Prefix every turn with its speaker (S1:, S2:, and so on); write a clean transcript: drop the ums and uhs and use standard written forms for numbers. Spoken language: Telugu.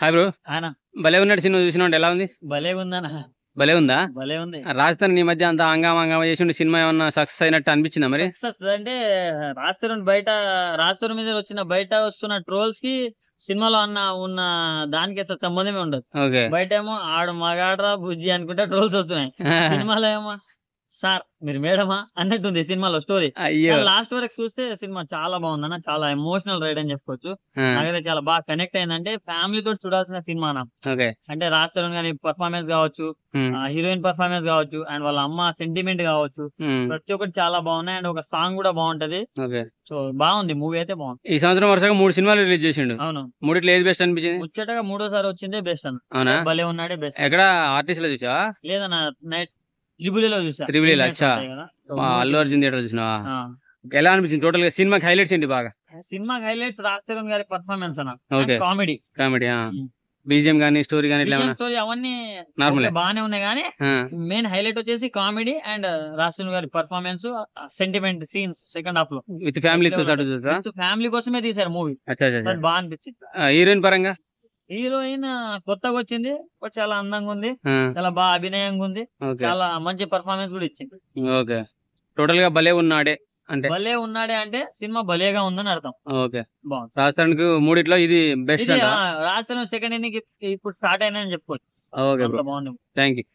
S1: Hi bro.
S2: ఆయన
S1: భలే ఉన్నాడు సినిమా చూసినాడు ఎలా ఉంది?
S2: భలే ఉందన్న.
S1: భలే ఉందా?
S2: భలే ఉంది.
S1: రాజస్థాన్ ఈ మధ్య అంత హంగామా చేసిండు సినిమా ఏమన్నా సక్సెస్ అయినట్టు అనిపించిందా మరి?
S2: సక్సెస్ అంటే రాష్ట్రం మీద వస్తున్న ట్రోల్స్ కి సినిమాలో ఉన్న దానికి అసలు సంబంధమే ఉండదు.
S1: ఓకే.
S2: బయట ఏమో ఆడు మగాడ్రా బుజ్జి అనుకుంటే ట్రోల్స్ వస్తున్నాయి. సినిమాలో ఏమో సార్ మీరు మేడమా అన్నట్టుంది సినిమాలో స్టోరీ.
S1: అయ్యో.
S2: లాస్ట్ వరకు చూస్తే సినిమా చాలా బాగుందన్న. చాలా ఎమోషనల్ రైడ్ అని చెప్పుకోవచ్చు. నాకైతే చాలా బాగా కనెక్ట్ అయిందంటే ఫ్యామిలీ తోటి చూడాల్సిన సినిమా.
S1: ఓకే.
S2: అంటే రాజ్ తరుణ్ గారి పర్ఫార్మెన్స్ కావచ్చు, హీరోయిన్ పర్ఫార్మెన్స్ కావచ్చు, అండ్ వాళ్ళ అమ్మ సెంటిమెంట్ కావచ్చు, ప్రతి ఒక్కటి చాలా బాగున్నాయి. అండ్ ఒక సాంగ్ కూడా బాగుంటది.
S1: ఓకే.
S2: సో బాగుంది, మూవీ అయితే బాగుంది.
S1: ఈ సంవత్సరం వరుసగా 3 సినిమాలు రిలీజ్ చేసిండు.
S2: అవును,
S1: మూడిట్లో ఏది బెస్ట్ అనిపించింది?
S2: ముచ్చటగా మూడోసారి వచ్చిందే బెస్ట్ అన్న.
S1: అవునా?
S2: భలే ఉన్నాడే బెస్ట్.
S1: ఎక్కడ ఆర్టిస్ట్ లో చూసావా?
S2: లేదన్న, నైట్ త్రిబులిలో చూసా.
S1: త్రిబులిలో, అచ్చా. అల్లు అర్జున్ థియేటర్ చూసినావా? ఎలా అనిపించింది టోటల్ గా? సినిమాకి హైలైట్స్ ఏంటి బాగా?
S2: సినిమాకి హైలైట్స్ రాజ్ తరుణ్ గారి పర్ఫార్మెన్స్ అన్న.
S1: ఓకే.
S2: కామెడీ
S1: బీజిఎం గానీ స్టోరీ గానీ ఇట్లా
S2: స్టోరీ అవన్నీ
S1: నార్మల్
S2: బాగానే ఉన్నాయి, కానీ మెయిన్ హైలైట్ వచ్చేసి కామెడీ అండ్ రాజ్ తరుణ్ గారి performance, sentiment scenes second half లో
S1: విత్ ఫ్యామిలీ తో సాటు చూసా?
S2: ఫ్యామిలీ కోసమే తీసారు మూవీ. బాగా అనిపించింది.
S1: హీరోయిన్ పరంగా
S2: హీరోయిన్ కొత్తగా వచ్చింది, చాలా అందంగా ఉంది, చాలా బాగా అభినయంగా ఉంది, చాలా మంచి పర్ఫార్మెన్స్ కూడా ఇచ్చింది.
S1: ఓకే. టోటల్ గా భలే ఉన్నాడే అంటే
S2: భలే ఉన్నాడే అంటే సినిమా భలేగా ఉందని అర్థం.
S1: ఓకే.
S2: బాగుంది.
S1: రాజస్థాన్ మూడిట్లో ఇది బెస్ట్.
S2: రాజస్థాన్ సెకండ్ ఇన్నింగ్ ఇప్పుడు స్టార్ట్ అయినా చెప్పుకోవచ్చు.
S1: ఓకే.
S2: బాగుంది.
S1: Thank you.